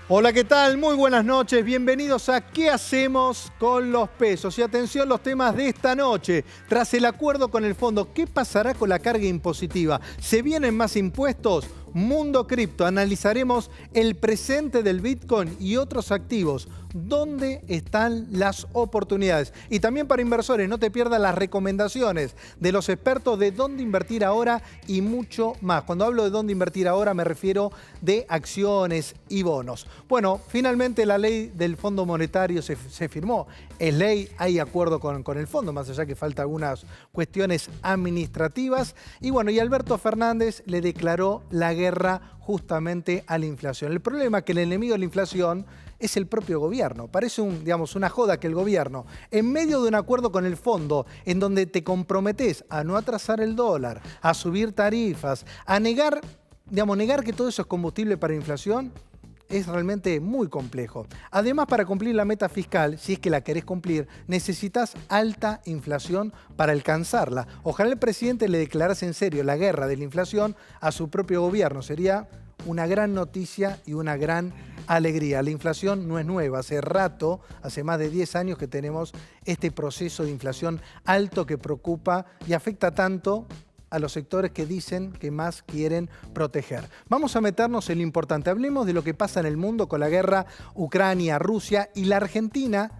Hola, ¿qué tal? Muy buenas noches. Bienvenidos a ¿Qué hacemos con los pesos? Y atención, los temas de esta noche. Tras el acuerdo con el fondo, ¿qué pasará con la carga impositiva? ¿Se vienen más impuestos? Mundo Cripto. Analizaremos el presente del Bitcoin y otros activos. ¿Dónde están las oportunidades? Y también para inversores, no te pierdas las recomendaciones de los expertos de dónde invertir ahora y mucho más. Cuando hablo de dónde invertir ahora me refiero de acciones y bonos. Bueno, finalmente la ley del Fondo Monetario se firmó. Es ley, hay acuerdo con el fondo, más allá que falta algunas cuestiones administrativas. Y bueno, y Alberto Fernández le declaró la guerra justamente a la inflación. El problema es que el enemigo de la inflación es el propio gobierno. Parece una joda que el gobierno, en medio de un acuerdo con el fondo, en donde te comprometés a no atrasar el dólar, a subir tarifas, a negar que todo eso es combustible para inflación, es realmente muy complejo. Además, para cumplir la meta fiscal, si es que la querés cumplir, necesitas alta inflación para alcanzarla. Ojalá el presidente le declarase en serio la guerra de la inflación a su propio gobierno. Sería una gran noticia y una gran alegría. La inflación no es nueva, hace rato, hace más de 10 años que tenemos este proceso de inflación alto que preocupa y afecta tanto a los sectores que dicen que más quieren proteger. Vamos a meternos en lo importante. Hablemos de lo que pasa en el mundo con la guerra Ucrania-Rusia y la Argentina.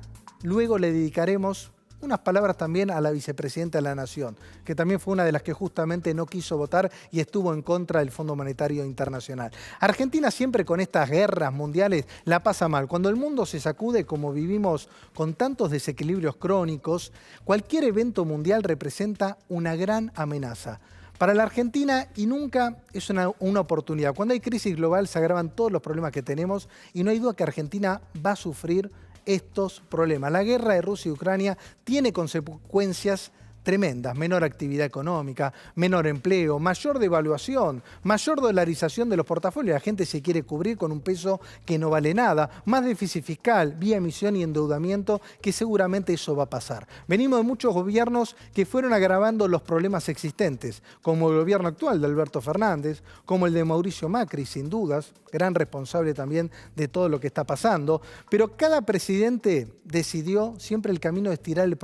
Luego le dedicaremos unas palabras también a la vicepresidenta de la Nación, que también fue una de las que justamente no quiso votar y estuvo en contra del Fondo Monetario Internacional. Argentina siempre con estas guerras mundiales la pasa mal. Cuando el mundo se sacude, como vivimos con tantos desequilibrios crónicos, cualquier evento mundial representa una gran amenaza para la Argentina y nunca es una oportunidad. Cuando hay crisis global se agravan todos los problemas que tenemos y no hay duda que Argentina va a sufrir estos problemas. La guerra de Rusia y Ucrania tiene consecuencias tremendas: menor actividad económica, menor empleo, mayor devaluación, mayor dolarización de los portafolios. La gente se quiere cubrir con un peso que no vale nada, más déficit fiscal, vía emisión y endeudamiento, que seguramente eso va a pasar. Venimos de muchos gobiernos que fueron agravando los problemas existentes, como el gobierno actual de Alberto Fernández, como el de Mauricio Macri, sin dudas, gran responsable también de todo lo que está pasando, pero cada presidente decidió siempre el camino de estirar el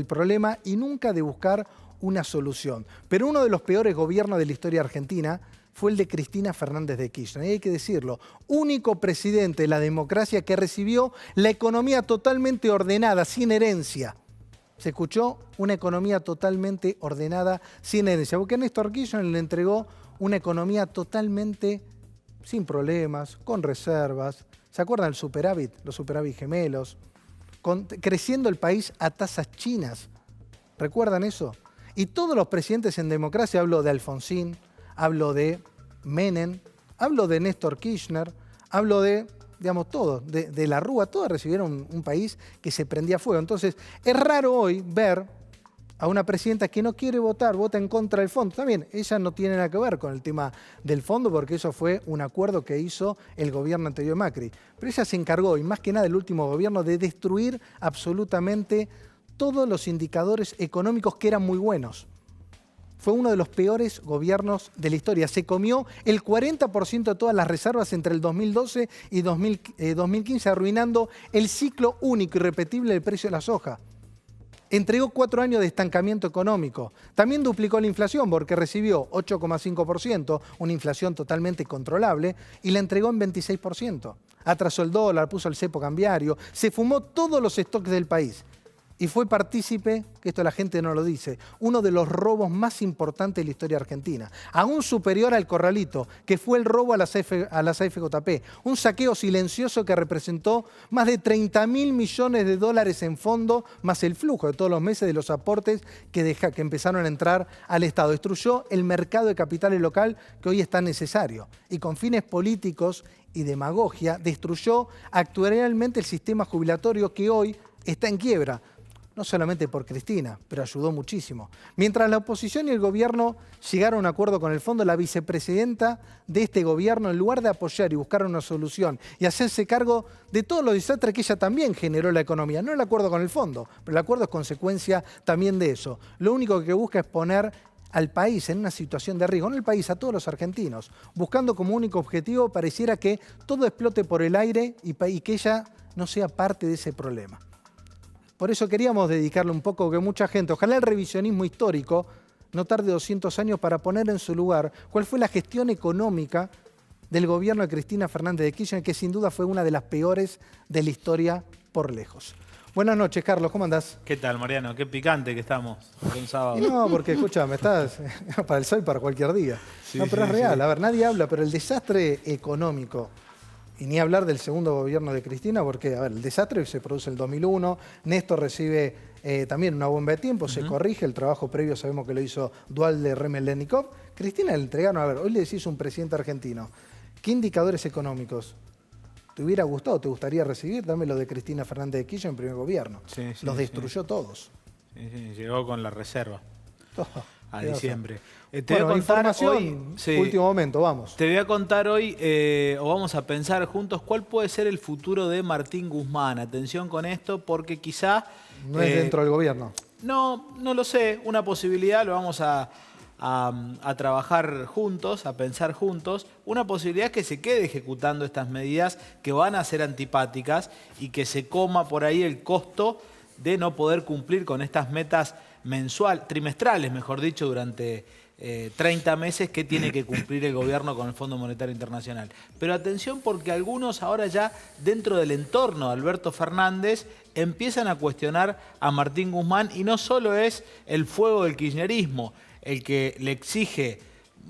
problema y nunca de buscar una solución. Pero uno de los peores gobiernos de la historia argentina fue el de Cristina Fernández de Kirchner. Y hay que decirlo, único presidente de la democracia que recibió la economía totalmente ordenada, sin herencia. ¿Se escuchó? Una economía totalmente ordenada, sin herencia. Porque Néstor Kirchner le entregó una economía totalmente sin problemas, con reservas. ¿Se acuerdan del superávit? Los superávit gemelos. Creciendo el país a tasas chinas. ¿Recuerdan eso? Y todos los presidentes en democracia, hablo de Alfonsín, hablo de Menem, hablo de Néstor Kirchner, hablo de, todos, de la Rúa, todos recibieron un país que se prendía a fuego. Entonces, es raro hoy ver a una presidenta que no quiere votar, vota en contra del fondo. También, ella no tiene nada que ver con el tema del fondo porque eso fue un acuerdo que hizo el gobierno anterior de Macri. Pero ella se encargó, y más que nada el último gobierno, de destruir absolutamente todos los indicadores económicos que eran muy buenos. Fue uno de los peores gobiernos de la historia. Se comió el 40% de todas las reservas entre el 2012 y 2015, arruinando el ciclo único y repetible del precio de la soja. Entregó 4 años de estancamiento económico. También duplicó la inflación porque recibió 8,5%, una inflación totalmente controlable, y la entregó en 26%. Atrasó el dólar, puso el cepo cambiario, se fumó todos los stocks del país. Y fue partícipe, que esto la gente no lo dice, uno de los robos más importantes de la historia argentina. Aún superior al Corralito, que fue el robo a las AFJP. Un saqueo silencioso que representó más de 30.000 millones de dólares en fondo, más el flujo de todos los meses de los aportes que empezaron a entrar al Estado. Destruyó el mercado de capitales local que hoy es tan necesario. Y con fines políticos y demagogia, destruyó actualmente el sistema jubilatorio que hoy está en quiebra. No solamente por Cristina, pero ayudó muchísimo. Mientras la oposición y el gobierno llegaron a un acuerdo con el fondo, la vicepresidenta de este gobierno, en lugar de apoyar y buscar una solución y hacerse cargo de todos los desastres que ella también generó en la economía, no el acuerdo con el fondo, pero el acuerdo es consecuencia también de eso. Lo único que busca es poner al país en una situación de riesgo, no al país, a todos los argentinos, buscando como único objetivo, pareciera que todo explote por el aire y que ella no sea parte de ese problema. Por eso queríamos dedicarle un poco, que mucha gente, ojalá el revisionismo histórico no tarde 200 años para poner en su lugar cuál fue la gestión económica del gobierno de Cristina Fernández de Kirchner, que sin duda fue una de las peores de la historia por lejos. Buenas noches, Carlos, ¿cómo andás? ¿Qué tal, Mariano? Qué picante que estamos por un sábado. Y no, porque escúchame, estás para el sol para cualquier día. Sí, no, pero sí, es real. sí. A ver, nadie habla, pero el desastre económico, y ni hablar del segundo gobierno de Cristina, porque, a ver, el desastre se produce en el 2001, Néstor recibe también una bomba de tiempo, se corrige, el trabajo previo sabemos que lo hizo Dualde, Remel, Lenikov. Cristina le entregaron, a ver, hoy le decís a un presidente argentino, ¿qué indicadores económicos te hubiera gustado, te gustaría recibir? Dame lo de Cristina Fernández de Kirchner en primer gobierno. Sí, sí, Los destruyó todos. Sí, llegó con la reserva a ¿qué diciembre. Te Bueno, voy a contar información, hoy, último momento, vamos. Te voy a contar hoy, o vamos a pensar juntos, cuál puede ser el futuro de Martín Guzmán. Atención con esto, porque quizá... No es dentro del gobierno. No lo sé. Una posibilidad, lo vamos a trabajar juntos, a pensar juntos. Una posibilidad es que se quede ejecutando estas medidas que van a ser antipáticas y que se coma por ahí el costo de no poder cumplir con estas metas trimestrales, mejor dicho, durante 30 meses que tiene que cumplir el gobierno con el Fondo Monetario Internacional. Pero atención, porque algunos ahora ya dentro del entorno de Alberto Fernández empiezan a cuestionar a Martín Guzmán, y no solo es el fuego del kirchnerismo el que le exige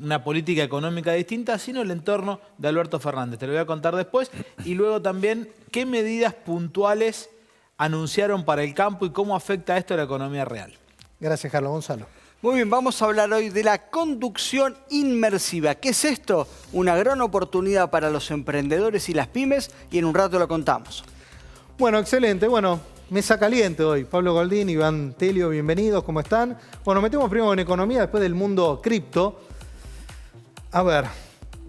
una política económica distinta, sino el entorno de Alberto Fernández. Te lo voy a contar después. Y luego también qué medidas puntuales anunciaron para el campo y cómo afecta esto a la economía real. Gracias, Carlos. Gonzalo. Muy bien, vamos a hablar hoy de la conducción inmersiva. ¿Qué es esto? Una gran oportunidad para los emprendedores y las pymes, y en un rato lo contamos. Bueno, excelente. Bueno, mesa caliente hoy. Pablo Goldín, Iván Telio, bienvenidos. ¿Cómo están? Bueno, metemos primero en economía, después del mundo cripto. A ver,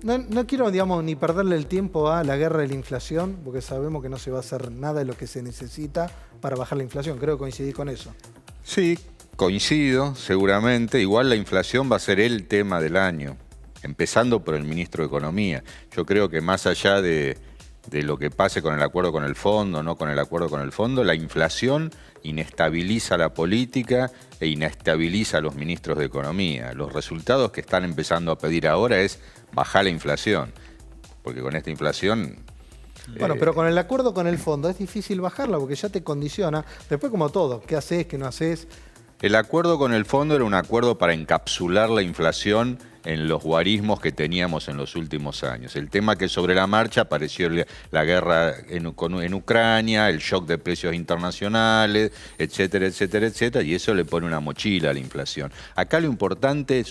no quiero, digamos, ni perderle el tiempo a la guerra de la inflación, porque sabemos que no se va a hacer nada de lo que se necesita para bajar la inflación. Creo que coincidí con eso. Sí, coincido, seguramente. Igual la inflación va a ser el tema del año, empezando por el ministro de Economía. Yo creo que más allá de lo que pase con el acuerdo con el fondo, no con el acuerdo con el fondo, la inflación inestabiliza la política e inestabiliza a los ministros de Economía. Los resultados que están empezando a pedir ahora es bajar la inflación, porque con esta inflación... Bueno, pero con el acuerdo con el fondo es difícil bajarla porque ya te condiciona. Después, como todo, ¿qué haces, qué no haces? El acuerdo con el fondo era un acuerdo para encapsular la inflación en los guarismos que teníamos en los últimos años. El tema que sobre la marcha apareció la guerra en Ucrania, el shock de precios internacionales, etcétera, etcétera, etcétera, y eso le pone una mochila a la inflación. Acá lo importante,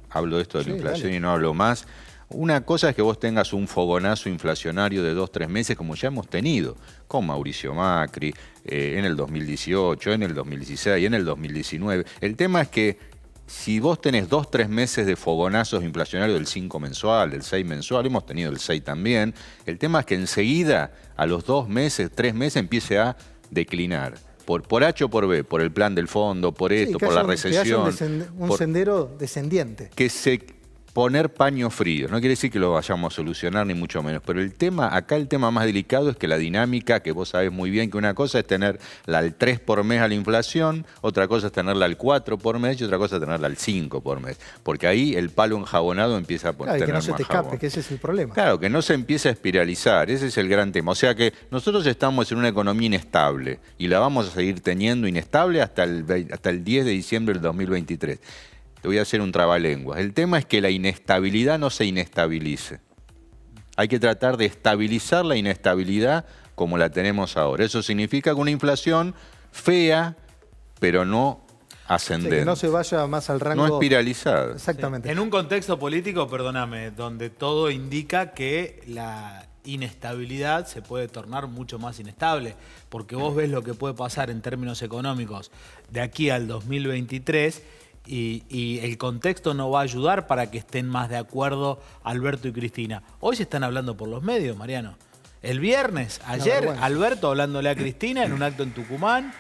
hablo de esto de la inflación, dale, y no hablo más. Una cosa es que vos tengas un fogonazo inflacionario de 2-3 meses, como ya hemos tenido con Mauricio Macri, en el 2018, en el 2016, en el 2019. El tema es que si vos tenés 2-3 meses de fogonazos inflacionarios del 5 mensual, del 6 mensual, hemos tenido el 6 también, el tema es que enseguida, a los 2 meses, 3 meses, empiece a declinar. Por H o por B, por el plan del fondo, por esto, por la recesión. Un sendero descendiente. Que se... Poner paño frío, no quiere decir que lo vayamos a solucionar ni mucho menos, pero el tema más delicado es que la dinámica, que vos sabés muy bien que una cosa es tenerla al 3 por mes a la inflación, otra cosa es tenerla al 4 por mes y otra cosa es tenerla al 5 por mes, porque ahí el palo enjabonado empieza a tener más jabón. Claro, que no se te escape, que ese es el problema. Claro, que no se empiece a espiralizar, ese es el gran tema. O sea que nosotros estamos en una economía inestable y la vamos a seguir teniendo inestable hasta el 10 de diciembre del 2023. Te voy a hacer un trabalenguas. El tema es que la inestabilidad no se inestabilice. Hay que tratar de estabilizar la inestabilidad como la tenemos ahora. Eso significa que una inflación fea, pero no ascendente. Sí, que no se vaya más al rango... No espiralizada. Exactamente. Sí. En un contexto político, perdóname, donde todo indica que la inestabilidad se puede tornar mucho más inestable, porque vos ves lo que puede pasar en términos económicos de aquí al 2023... Y el contexto no va a ayudar para que estén más de acuerdo Alberto y Cristina. Hoy se están hablando por los medios, Mariano. El viernes, ayer, Alberto hablándole a Cristina en un acto en Tucumán,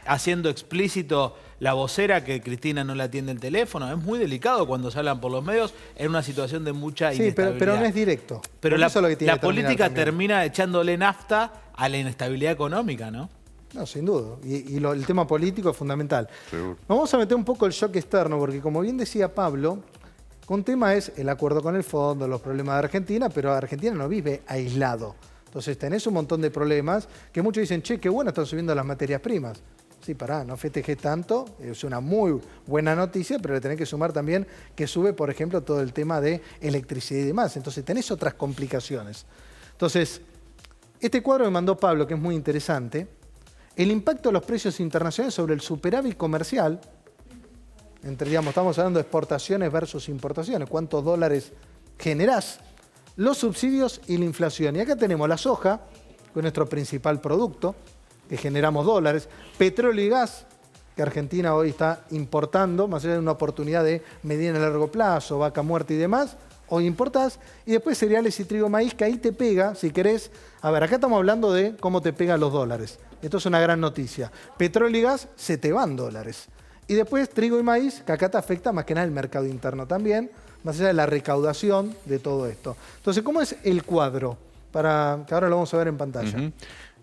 haciendo explícito la vocera que Cristina no le atiende el teléfono. Es muy delicado cuando se hablan por los medios en una situación de mucha inestabilidad. Pero no es directo. Pero eso es lo que tiene la que terminar política también. termina echándole nafta a la inestabilidad económica, ¿no? No, sin duda. El tema político es fundamental. Seguro. Vamos a meter un poco el shock externo, porque como bien decía Pablo, un tema es el acuerdo con el fondo, los problemas de Argentina, pero Argentina no vive aislado. Entonces tenés un montón de problemas que muchos dicen, che, qué bueno están subiendo las materias primas. Sí, pará, no festejes tanto, es una muy buena noticia, pero le tenés que sumar también que sube, por ejemplo, todo el tema de electricidad y demás. Entonces tenés otras complicaciones. Entonces, este cuadro que mandó Pablo, que es muy interesante, el impacto de los precios internacionales sobre el superávit comercial, estamos hablando de exportaciones versus importaciones, cuántos dólares generás, los subsidios y la inflación. Y acá tenemos la soja, que es nuestro principal producto, que generamos dólares, petróleo y gas, que Argentina hoy está importando, más allá de una oportunidad de mediano y largo plazo, vaca muerta y demás, hoy importás, y después cereales y trigo, maíz, que ahí te pega, si querés. A ver, acá estamos hablando de cómo te pegan los dólares. Esto es una gran noticia. Petróleo y gas, se te van dólares. Y después trigo y maíz, que acá te afecta más que nada el mercado interno también, más allá de la recaudación de todo esto. Entonces, ¿cómo es el cuadro? Que ahora lo vamos a ver en pantalla.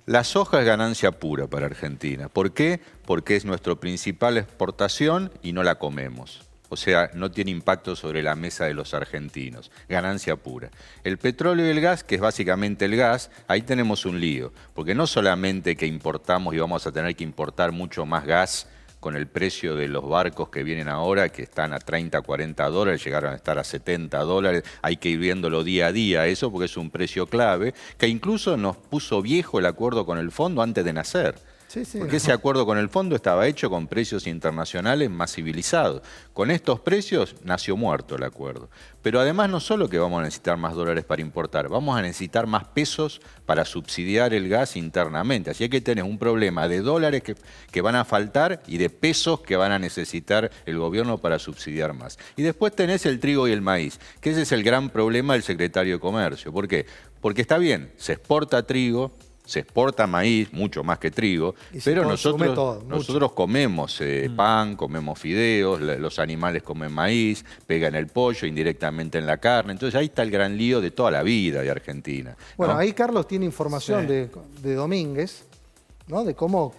La soja es ganancia pura para Argentina. ¿Por qué? Porque es nuestra principal exportación y no la comemos. O sea, no tiene impacto sobre la mesa de los argentinos. Ganancia pura. El petróleo y el gas, que es básicamente el gas, ahí tenemos un lío. Porque no solamente que importamos y vamos a tener que importar mucho más gas con el precio de los barcos que vienen ahora, que están a 30, 40 dólares, llegaron a estar a 70 dólares, hay que ir viéndolo día a día eso, porque es un precio clave, que incluso nos puso viejo el acuerdo con el fondo antes de nacer. Sí, sí. Porque ese acuerdo con el fondo estaba hecho con precios internacionales más civilizados. Con estos precios nació muerto el acuerdo. Pero además no solo que vamos a necesitar más dólares para importar, vamos a necesitar más pesos para subsidiar el gas internamente. Así que tenés un problema de dólares que van a faltar y de pesos que van a necesitar el gobierno para subsidiar más. Y después tenés el trigo y el maíz, que ese es el gran problema del secretario de Comercio. ¿Por qué? Porque está bien, se exporta trigo, se exporta maíz, mucho más que trigo, pero nosotros comemos pan, comemos fideos, los animales comen maíz, pegan el pollo indirectamente en la carne. Entonces ahí está el gran lío de toda la vida de Argentina. Bueno, ¿no? ahí Carlos tiene información de Domínguez, ¿no? De cómo,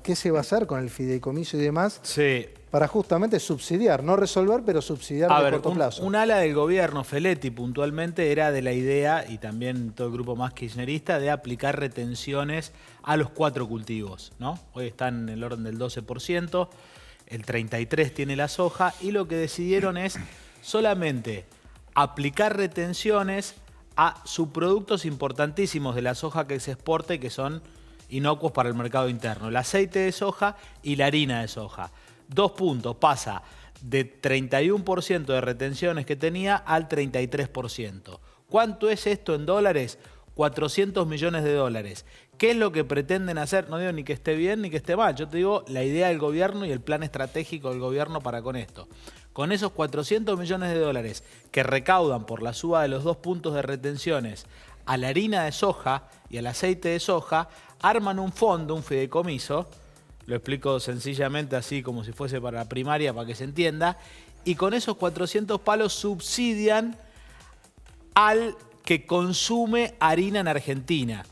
qué se va a hacer con el fideicomiso y demás. Sí. Para justamente subsidiar, no resolver, pero subsidiar de corto plazo. Un ala del gobierno, Feletti puntualmente, era de la idea, y también todo el grupo más kirchnerista, de aplicar retenciones a los 4 cultivos, ¿no? Hoy están en el orden del 12%, el 33% tiene la soja, y lo que decidieron es solamente aplicar retenciones a subproductos importantísimos de la soja que se exporta y que son inocuos para el mercado interno: el aceite de soja y la harina de soja. 2 puntos, pasa de 31% de retenciones que tenía al 33%. ¿Cuánto es esto en dólares? 400 millones de dólares. ¿Qué es lo que pretenden hacer? No digo ni que esté bien ni que esté mal. Yo te digo la idea del gobierno y el plan estratégico del gobierno para con esto. Con esos 400 millones de dólares que recaudan por la suba de los 2 puntos de retenciones a la harina de soja y al aceite de soja, arman un fondo, un fideicomiso. Lo explico sencillamente así como si fuese para la primaria, para que se entienda. Y con esos 400 palos subsidian al que consume harina en Argentina,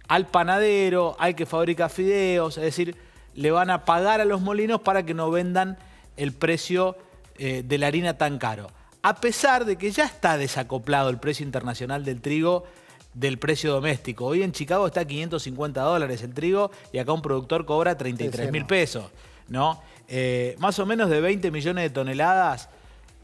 al panadero, al que fabrica fideos. Es decir, le van a pagar a los molinos para que no vendan el precio de la harina tan caro. A pesar de que ya está desacoplado el precio internacional del trigo del precio doméstico. Hoy en Chicago está a 550 dólares el trigo y acá un productor cobra 33.000 pesos, ¿no? Más o menos de 20 millones de toneladas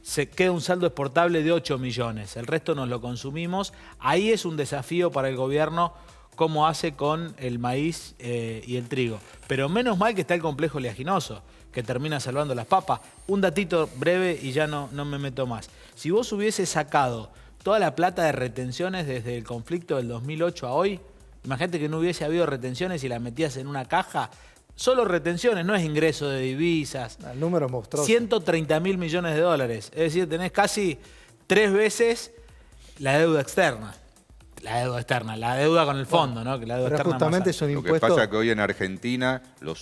se queda un saldo exportable de 8 millones. El resto nos lo consumimos. Ahí es un desafío para el gobierno cómo hace con el maíz y el trigo. Pero menos mal que está el complejo oleaginoso, que termina salvando las papas. Un datito breve y ya no me meto más. Si vos hubieses sacado toda la plata de retenciones desde el conflicto del 2008 a hoy, imagínate que no hubiese habido retenciones y las metías en una caja. Solo retenciones, no es ingreso de divisas. El número es monstruoso. 130.000 millones de dólares. Es decir, tenés casi 3 veces la deuda externa. La deuda externa, la deuda con el fondo, ¿no? Que la deuda Pero externa justamente es un Lo que impuesto. pasa es que hoy en Argentina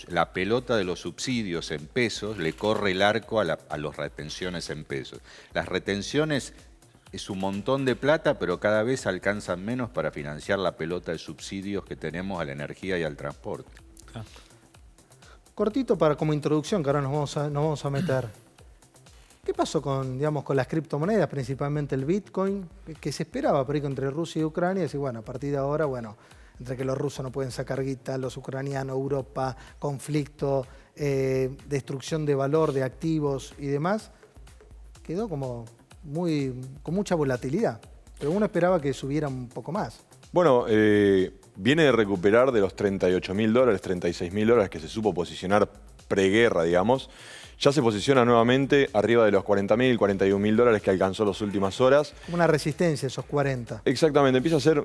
la pelota de los subsidios en pesos le corre el arco a las retenciones en pesos. Las retenciones es un montón de plata, pero cada vez alcanzan menos para financiar la pelota de subsidios que tenemos a la energía y al transporte. Cortito como introducción, que ahora nos vamos a meter. ¿Qué pasó con las criptomonedas, principalmente el Bitcoin, que se esperaba por ahí entre Rusia y Ucrania? Y decir, bueno, a partir de ahora, entre que los rusos no pueden sacar guita, los ucranianos, Europa, conflicto, destrucción de valor de activos y demás, quedó con mucha volatilidad. Pero uno esperaba que subiera un poco más. Bueno, viene de recuperar de los $38.000, $36.000 que se supo posicionar preguerra, digamos. Ya se posiciona nuevamente arriba de los $40.000, $41.000 que alcanzó las últimas horas. Como una resistencia, esos 40. Exactamente, empieza a ser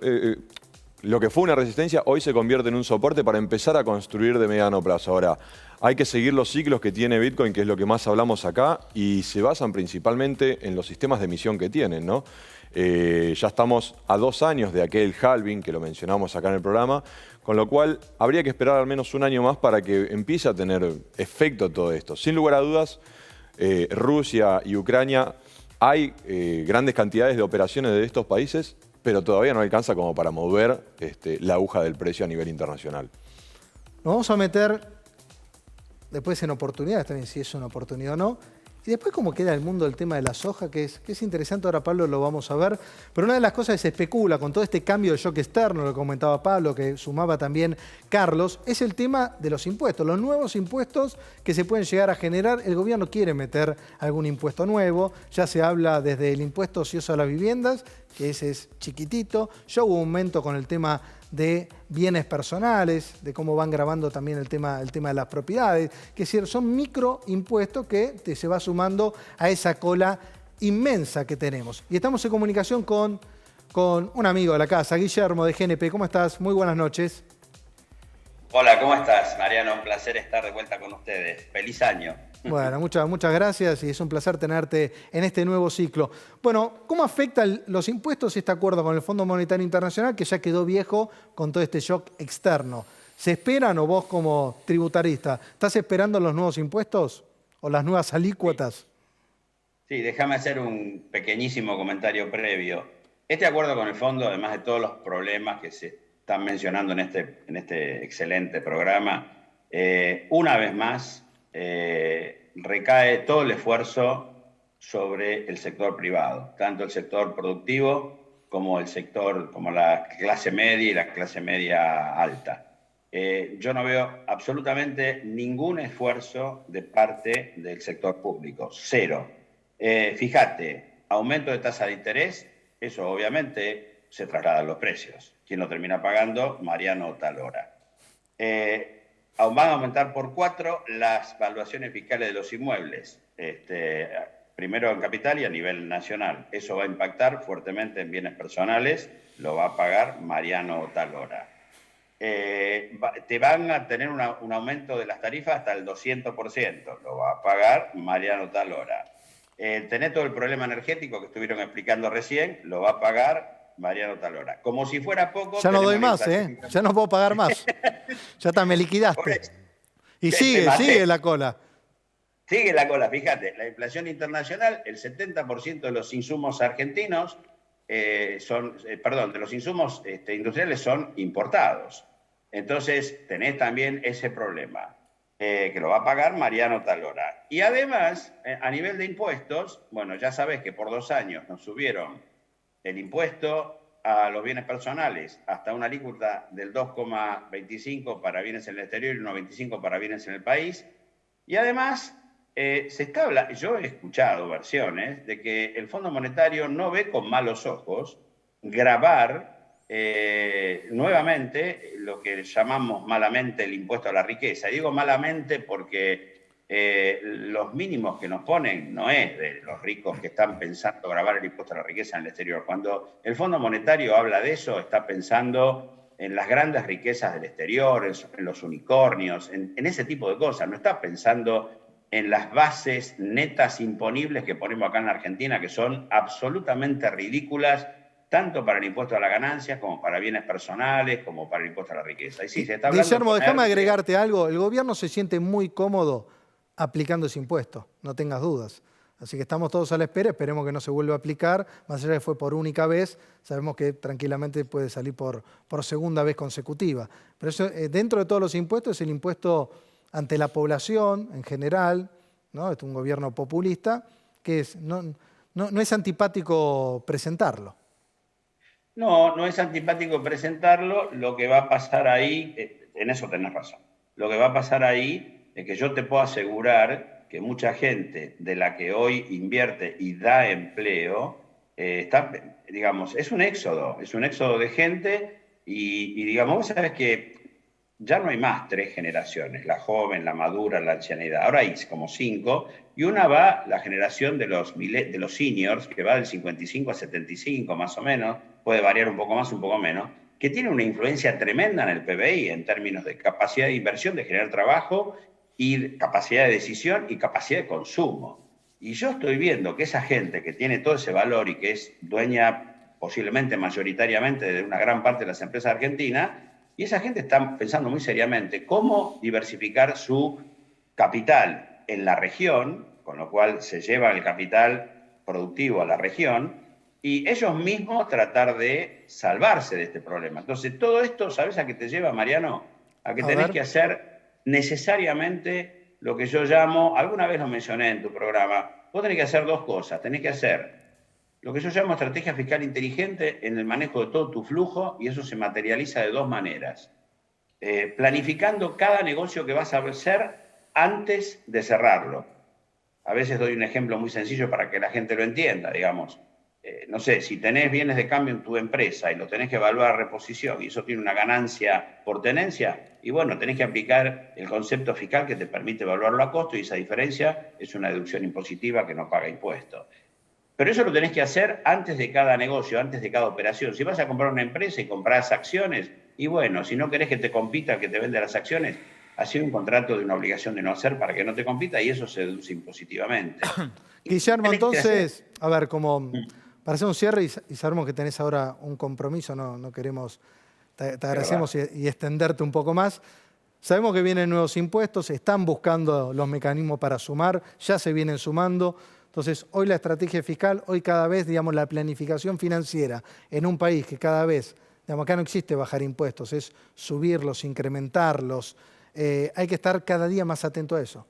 lo que fue una resistencia, hoy se convierte en un soporte para empezar a construir de mediano plazo. Ahora, hay que seguir los ciclos que tiene Bitcoin, que es lo que más hablamos acá, y se basan principalmente en los sistemas de emisión que tienen, ¿no? Ya estamos a 2 años de aquel halving, que lo mencionamos acá en el programa, con lo cual habría que esperar al menos un año más para que empiece a tener efecto todo esto. Sin lugar a dudas, Rusia y Ucrania, hay grandes cantidades de operaciones de estos países, pero todavía no alcanza como para mover la aguja del precio a nivel internacional. Nos vamos a meter después en oportunidades, también si es una oportunidad o no. Y después cómo queda el mundo del tema de la soja, que es interesante, ahora Pablo lo vamos a ver. Pero una de las cosas que se especula con todo este cambio de shock externo, lo que comentaba Pablo, que sumaba también Carlos, es el tema de los impuestos, los nuevos impuestos que se pueden llegar a generar. El gobierno quiere meter algún impuesto nuevo, ya se habla desde el impuesto ocioso a las viviendas, que ese es chiquitito, ya hubo un aumento con el tema de bienes personales, de cómo van grabando también el tema de las propiedades, que son microimpuestos que se va sumando a esa cola inmensa que tenemos. Y estamos en comunicación con un amigo de la casa, Guillermo de GNP. ¿Cómo estás? Muy buenas noches. Hola, ¿cómo estás, Mariano? Un placer estar de vuelta con ustedes. ¡Feliz año! Bueno, muchas gracias y es un placer tenerte en este nuevo ciclo. Bueno, ¿cómo afectan los impuestos este acuerdo con el Fondo Monetario Internacional que ya quedó viejo con todo este shock externo? ¿Se esperan o vos como tributarista, estás esperando los nuevos impuestos o las nuevas alícuotas? Sí, déjame hacer un pequeñísimo comentario previo. Este acuerdo con el fondo, además de todos los problemas que se están mencionando en este excelente programa, una vez más recae todo el esfuerzo sobre el sector privado, tanto el sector productivo como la clase media y la clase media alta. Yo no veo absolutamente ningún esfuerzo de parte del sector público, cero. Fíjate, aumento de tasa de interés, eso obviamente se traslada a los precios. ¿Quién lo termina pagando? Mariano Talora. Van a aumentar por 4 las valuaciones fiscales de los inmuebles, primero en capital y a nivel nacional. Eso va a impactar fuertemente en bienes personales, lo va a pagar Mariano Talora. Te van a tener un aumento de las tarifas hasta el 200%, lo va a pagar Mariano Talora. Tenés todo el problema energético que estuvieron explicando recién, lo va a pagar Mariano Talora. Como si fuera poco... Ya no doy más, ya no puedo pagar más. Ya me liquidaste. Y sigue la cola. Sigue la cola, fíjate, la inflación internacional, el 70% de los insumos argentinos de los insumos industriales son importados. Entonces tenés también ese problema, que lo va a pagar Mariano Talora. Y además, a nivel de impuestos, bueno, ya sabés que por 2 años nos subieron el impuesto a los bienes personales hasta una alícuota del 2,25 para bienes en el exterior y 1,25 para bienes en el país. Y además, yo he escuchado versiones de que el Fondo Monetario no ve con malos ojos gravar nuevamente lo que llamamos malamente el impuesto a la riqueza. Y digo malamente porque los mínimos que nos ponen no es de los ricos que están pensando grabar el impuesto a la riqueza en el exterior. Cuando el Fondo Monetario habla de eso, está pensando en las grandes riquezas del exterior, en los unicornios, en ese tipo de cosas. No está pensando en las bases netas imponibles que ponemos acá en la Argentina, que son absolutamente ridículas tanto para el impuesto a la ganancia, como para bienes personales, como para el impuesto a la riqueza. Y sí, se está hablando Guillermo, de déjame poner- agregarte algo. El gobierno se siente muy cómodo aplicando ese impuesto, no tengas dudas. Así que estamos todos a la espera, esperemos que no se vuelva a aplicar, más allá de que fue por única vez, sabemos que tranquilamente puede salir por segunda vez consecutiva. Pero eso, dentro de todos los impuestos, es el impuesto ante la población en general, ¿no? Es un gobierno populista, que no es antipático presentarlo. No, no es antipático presentarlo. Lo que va a pasar ahí, en eso tenés razón. Lo que va a pasar ahí es que yo te puedo asegurar que mucha gente de la que hoy invierte y da empleo, digamos, es un éxodo de gente y digamos, vos sabés que ya no hay más 3 generaciones, la joven, la madura, la ancianidad. Ahora hay como 5, y una va la generación de los seniors, que va del 55 a 75 más o menos, puede variar un poco más, un poco menos, que tiene una influencia tremenda en el PBI en términos de capacidad de inversión, de generar trabajo, y capacidad de decisión y capacidad de consumo. Y yo estoy viendo que esa gente que tiene todo ese valor y que es dueña posiblemente mayoritariamente de una gran parte de las empresas argentinas, y esa gente está pensando muy seriamente cómo diversificar su capital en la región, con lo cual se lleva el capital productivo a la región, y ellos mismos tratar de salvarse de este problema. Entonces, todo esto, ¿sabes a qué te lleva, Mariano? A que tenés que hacer necesariamente lo que yo llamo, alguna vez lo mencioné en tu programa, vos tenés que hacer 2 cosas. Tenés que hacer lo que yo llamo estrategia fiscal inteligente en el manejo de todo tu flujo, y eso se materializa de 2 maneras. Planificando cada negocio que vas a hacer antes de cerrarlo. A veces doy un ejemplo muy sencillo para que la gente lo entienda, digamos. No sé, si tenés bienes de cambio en tu empresa y lo tenés que evaluar a reposición y eso tiene una ganancia por tenencia, y bueno, tenés que aplicar el concepto fiscal que te permite evaluarlo a costo, y esa diferencia es una deducción impositiva que no paga impuestos. Pero eso lo tenés que hacer antes de cada negocio, antes de cada operación. Si vas a comprar una empresa y comprás acciones, y bueno, si no querés que te compita el que te vende las acciones, hacé un contrato de una obligación de no hacer para que no te compita, y eso se deduce impositivamente. Guillermo, entonces, a ver, como para hacer un cierre, y sabemos que tenés ahora un compromiso, no queremos, te agradecemos y extenderte un poco más. Sabemos que vienen nuevos impuestos, están buscando los mecanismos para sumar, ya se vienen sumando. Entonces, hoy la estrategia fiscal, hoy cada vez, digamos, la planificación financiera en un país que cada vez, digamos, acá no existe bajar impuestos, es subirlos, incrementarlos. Hay que estar cada día más atento a eso.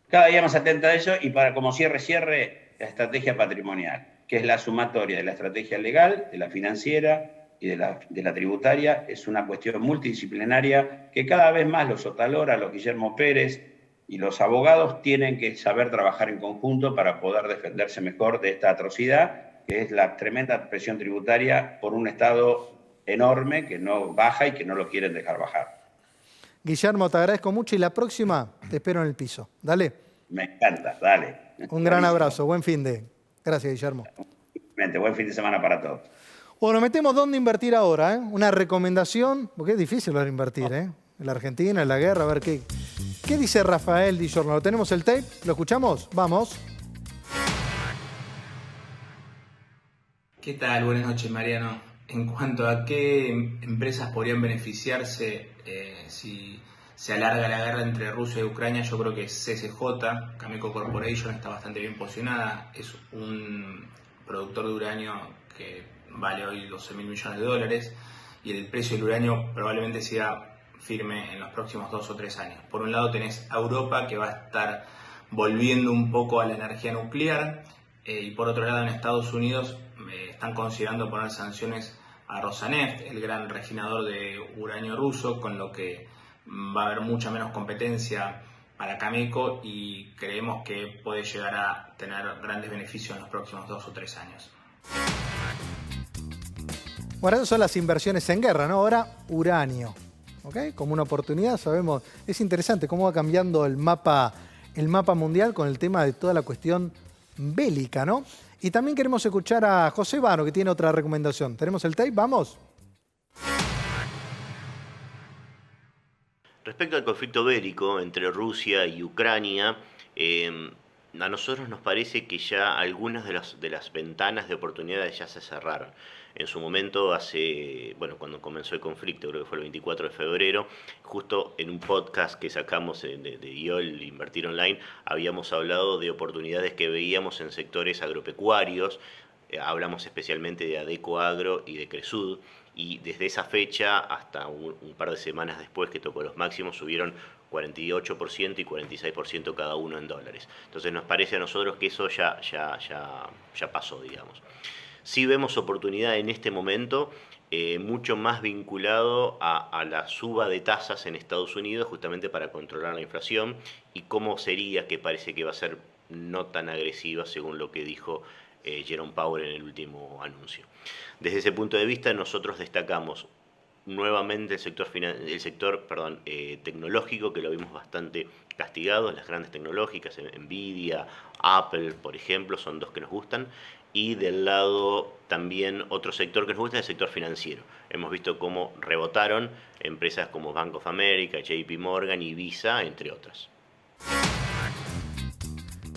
Cada día más atento a eso, y para como cierre, la estrategia patrimonial, que es la sumatoria de la estrategia legal, de la financiera y de la tributaria. Es una cuestión multidisciplinaria que cada vez más los Otalora, los Guillermo Pérez y los abogados tienen que saber trabajar en conjunto para poder defenderse mejor de esta atrocidad, que es la tremenda presión tributaria por un Estado enorme que no baja y que no lo quieren dejar bajar. Guillermo, te agradezco mucho y la próxima te espero en el piso. Dale. Me encanta, dale. Un gran abrazo, buen fin de. Gracias, Guillermo. Buen fin de semana para todos. Bueno, metemos dónde invertir ahora, ¿eh? Una recomendación, porque es difícil ahora invertir, ¿eh? En la Argentina, en la guerra, a ver qué dice Rafael Di Giorno. ¿Tenemos el tape? ¿Lo escuchamos? Vamos. ¿Qué tal? Buenas noches, Mariano. En cuanto a qué empresas podrían beneficiarse si se alarga la guerra entre Rusia y Ucrania, yo creo que CCJ, Cameco Corporation, está bastante bien posicionada. Es un productor de uranio que vale hoy $12.000 millones y el precio del uranio probablemente siga firme en los próximos 2 o 3 años. Por un lado tenés a Europa, que va a estar volviendo un poco a la energía nuclear, y por otro lado en Estados Unidos están considerando poner sanciones a Rosneft, el gran refinador de uranio ruso, con lo que va a haber mucha menos competencia para Cameco y creemos que puede llegar a tener grandes beneficios en los próximos 2 o 3 años. Bueno, esas son las inversiones en guerra, ¿no? Ahora, uranio, ¿ok? Como una oportunidad, sabemos, es interesante cómo va cambiando el mapa mundial con el tema de toda la cuestión bélica, ¿no? Y también queremos escuchar a José Vano, que tiene otra recomendación. ¿Tenemos el tape? ¿Vamos? Respecto al conflicto bélico entre Rusia y Ucrania, A nosotros nos parece que ya algunas de las ventanas de oportunidades ya se cerraron. En su momento, cuando comenzó el conflicto, creo que fue el 24 de febrero, justo en un podcast que sacamos de IOL, Invertir Online, habíamos hablado de oportunidades que veíamos en sectores agropecuarios. Hablamos especialmente de Adeco Agro y de Cresud, y desde esa fecha hasta un par de semanas después que tocó los máximos subieron 48% y 46% cada uno en dólares. Entonces nos parece a nosotros que eso ya pasó, digamos. Sí vemos oportunidad en este momento mucho más vinculado a la suba de tasas en Estados Unidos, justamente para controlar la inflación, y cómo sería, que parece que va a ser no tan agresiva según lo que dijo Jerome Powell en el último anuncio. Desde ese punto de vista nosotros destacamos nuevamente el sector tecnológico, que lo vimos bastante castigado. Las grandes tecnológicas, Nvidia, Apple, por ejemplo, son dos que nos gustan. Y del lado también otro sector que nos gusta es el sector financiero. Hemos visto cómo rebotaron empresas como Bank of America, JP Morgan y Visa, entre otras.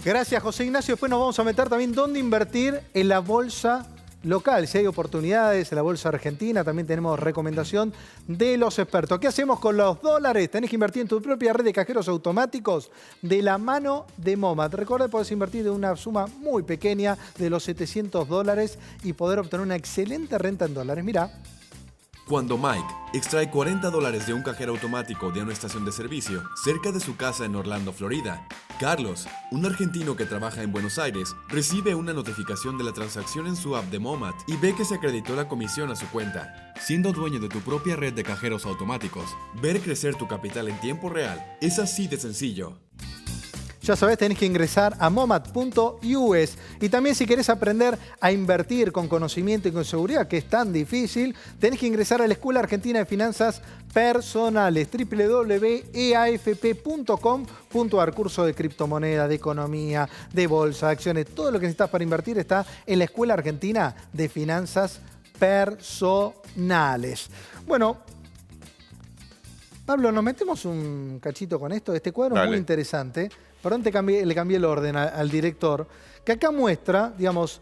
Gracias, José Ignacio. Después nos vamos a meter también dónde invertir en la bolsa local. Si hay oportunidades en la bolsa argentina, también tenemos recomendación de los expertos. ¿Qué hacemos con los dólares? Tenés que invertir en tu propia red de cajeros automáticos de la mano de Momat. Recuerda que podés invertir de una suma muy pequeña de los $700 y poder obtener una excelente renta en dólares. Mirá. Cuando Mike extrae $40 de un cajero automático de una estación de servicio cerca de su casa en Orlando, Florida, Carlos, un argentino que trabaja en Buenos Aires, recibe una notificación de la transacción en su app de Momat y ve que se acreditó la comisión a su cuenta. Siendo dueño de tu propia red de cajeros automáticos, ver crecer tu capital en tiempo real es así de sencillo. Ya sabés, tenés que ingresar a momat.us. Y también si querés aprender a invertir con conocimiento y con seguridad, que es tan difícil, tenés que ingresar a la Escuela Argentina de Finanzas Personales, www.eafp.com.ar. Curso de criptomoneda, de economía, de bolsa, de acciones. Todo lo que necesitas para invertir está en la Escuela Argentina de Finanzas Personales. Bueno, Pablo, nos metemos un cachito con esto. Este cuadro es muy interesante. Perdón, le cambié el orden al director, que acá muestra, digamos,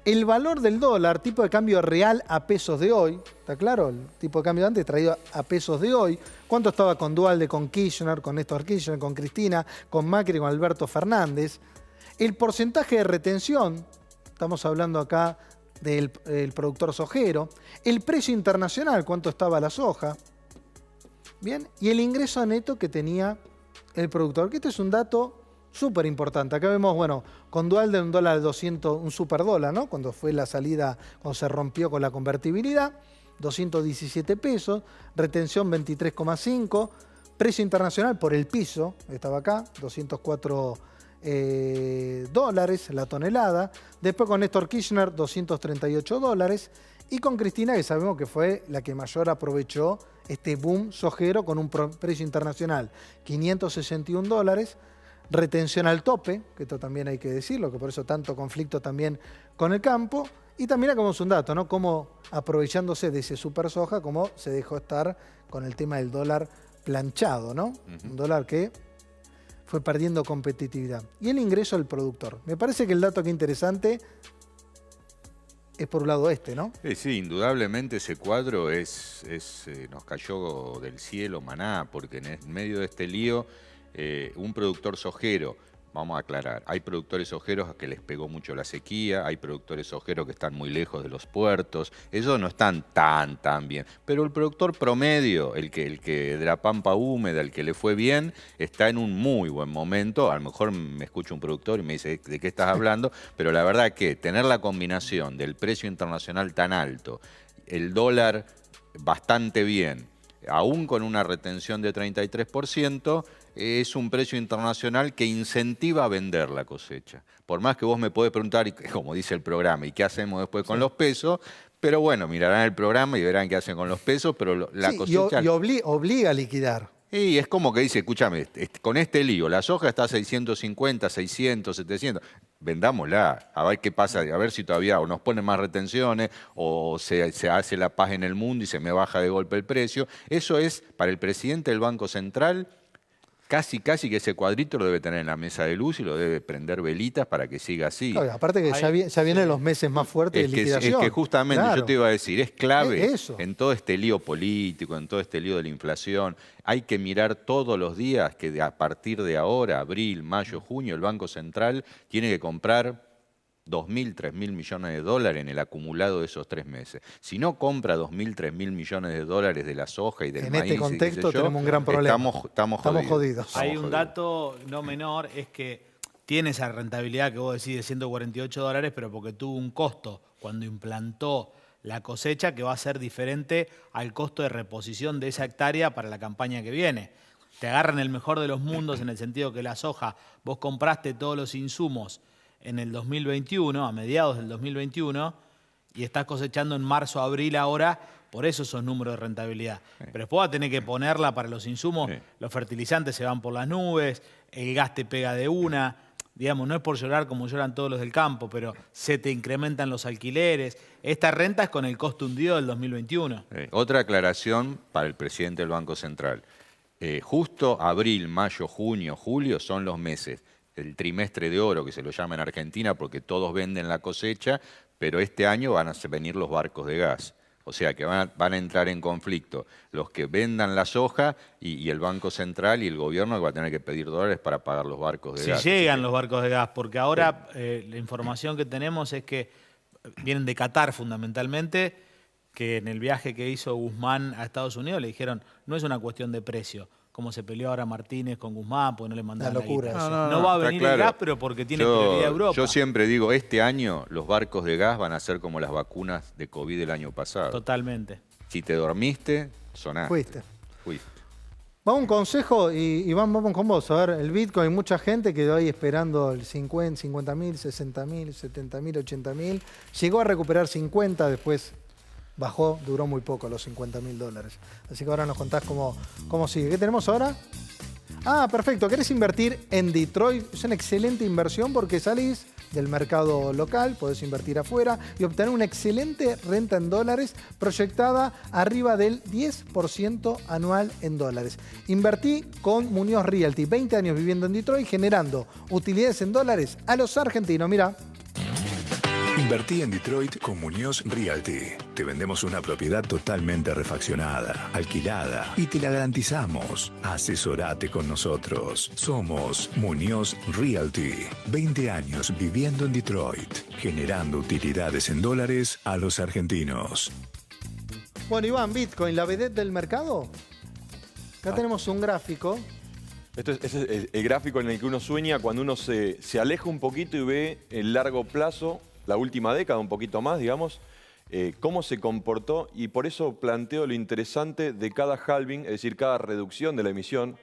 el valor del dólar, tipo de cambio real a pesos de hoy. ¿Está claro? El tipo de cambio de antes traído a pesos de hoy. ¿Cuánto estaba con Duhalde, con Kirchner, con Néstor Kirchner, con Cristina, con Macri, con Alberto Fernández? El porcentaje de retención, estamos hablando acá del productor sojero. El precio internacional, cuánto estaba la soja. Bien, y el ingreso neto que tenía el productor, que este es un dato súper importante. Acá vemos, bueno, con Duhalde un dólar 200, un superdólar, ¿no? Cuando fue la salida, cuando se rompió con la convertibilidad, 217 pesos, retención 23,5, precio internacional por el piso, estaba acá, 204 dólares la tonelada. Después con Néstor Kirchner, 238 dólares. Y con Cristina, que sabemos que fue la que mayor aprovechó este boom sojero con un precio internacional, 561 dólares. Retención al tope, que esto también hay que decirlo, que por eso tanto conflicto también con el campo. Y también acá vemos un dato, ¿no? Cómo aprovechándose de ese super soja, cómo se dejó estar con el tema del dólar planchado, ¿no? Un dólar que fue perdiendo competitividad. Y el ingreso al productor. Me parece que el dato que interesante es por un lado este, ¿no? Sí, indudablemente ese cuadro nos cayó del cielo maná, porque en medio de este lío, un productor sojero, vamos a aclarar, hay productores sojeros que les pegó mucho la sequía, hay productores sojeros que están muy lejos de los puertos, ellos no están tan bien, pero el productor promedio, el que de la pampa húmeda, el que le fue bien, está en un muy buen momento. A lo mejor me escucha un productor y me dice, ¿de qué estás hablando? Pero la verdad que tener la combinación del precio internacional tan alto, el dólar bastante bien, aún con una retención de 33%, es un precio internacional que incentiva a vender la cosecha. Por más que vos me podés preguntar, y como dice el programa, ¿y qué hacemos después con los pesos? Pero bueno, mirarán el programa y verán qué hacen con los pesos, pero la cosecha... Y obliga a liquidar. Y es como que dice, escúchame, con este lío, la soja está a 650, 600, 700, vendámosla, a ver qué pasa, a ver si todavía o nos ponen más retenciones o se hace la paz en el mundo y se me baja de golpe el precio. Eso es, para el presidente del Banco Central, casi que ese cuadrito lo debe tener en la mesa de luz y lo debe prender velitas para que siga así. Claro, aparte que ya vienen los meses más fuertes de liquidación. Es que justamente Claro. yo te iba a decir, es clave Eso. en todo este lío político, en todo este lío de la inflación. Hay que mirar todos los días que a partir de ahora, abril, mayo, junio, el Banco Central tiene que comprar 2.000, 3.000 millones de dólares en el acumulado de esos 3 meses. Si no compra 2.000, 3.000 millones de dólares de la soja y del En maíz, este y qué sé contexto yo, tenemos un gran problema. Estamos jodidos. Hay un dato no menor, es que tiene esa rentabilidad que vos decís de 148 dólares, pero porque tuvo un costo cuando implantó la cosecha que va a ser diferente al costo de reposición de esa hectárea para la campaña que viene. Te agarran el mejor de los mundos en el sentido que la soja, vos compraste todos los insumos en el 2021, a mediados del 2021, y estás cosechando en marzo, abril ahora, por eso esos números de rentabilidad. Pero después vas a tener que ponerla para los insumos, los fertilizantes se van por las nubes, el gas te pega de una, digamos, no es por llorar como lloran todos los del campo, pero se te incrementan los alquileres. Esta renta es con el costo hundido del 2021. Otra aclaración para el presidente del Banco Central. Justo abril, mayo, junio, julio son los meses, el trimestre de oro que se lo llama en Argentina porque todos venden la cosecha, pero este año van a venir los barcos de gas. O sea que van a entrar en conflicto los que vendan la soja y el Banco Central y el gobierno que va a tener que pedir dólares para pagar los barcos de gas. Si llegan los barcos de gas, porque ahora la información que tenemos es que vienen de Qatar fundamentalmente, que en el viaje que hizo Guzmán a Estados Unidos le dijeron, no es una cuestión de precio, como se peleó ahora Martínez con Guzmán, porque no le mandaron la locura guita. eso. No va a está venir claro. el gas, pero porque tiene prioridad Europa. Yo siempre digo, este año los barcos de gas van a ser como las vacunas de COVID del año pasado. Totalmente. Si te dormiste, sonaste. Fuiste. Fuiste. Vamos a un consejo y vamos con vos. A ver, el Bitcoin, mucha gente quedó ahí esperando el 50.000, 60.000, 70.000, 80.000. Llegó a recuperar 50, después bajó, duró muy poco los 50.000 dólares. Así que ahora nos contás cómo sigue. ¿Qué tenemos ahora? Ah, perfecto. ¿Querés invertir en Detroit? Es una excelente inversión porque salís del mercado local, podés invertir afuera y obtener una excelente renta en dólares proyectada arriba del 10% anual en dólares. Invertí con Muñoz Realty, 20 años viviendo en Detroit, generando utilidades en dólares a los argentinos. Mirá. Invertí en Detroit con Muñoz Realty. Te vendemos una propiedad totalmente refaccionada, alquilada y te la garantizamos. Asesorate con nosotros. Somos Muñoz Realty. 20 años viviendo en Detroit, generando utilidades en dólares a los argentinos. Bueno, Iván, Bitcoin, la vedette del mercado. Acá tenemos un gráfico. Este es el gráfico en el que uno sueña cuando uno se aleja un poquito y ve el largo plazo, la última década, un poquito más, digamos, cómo se comportó, y por eso planteo lo interesante de cada halving, es decir, cada reducción de la emisión,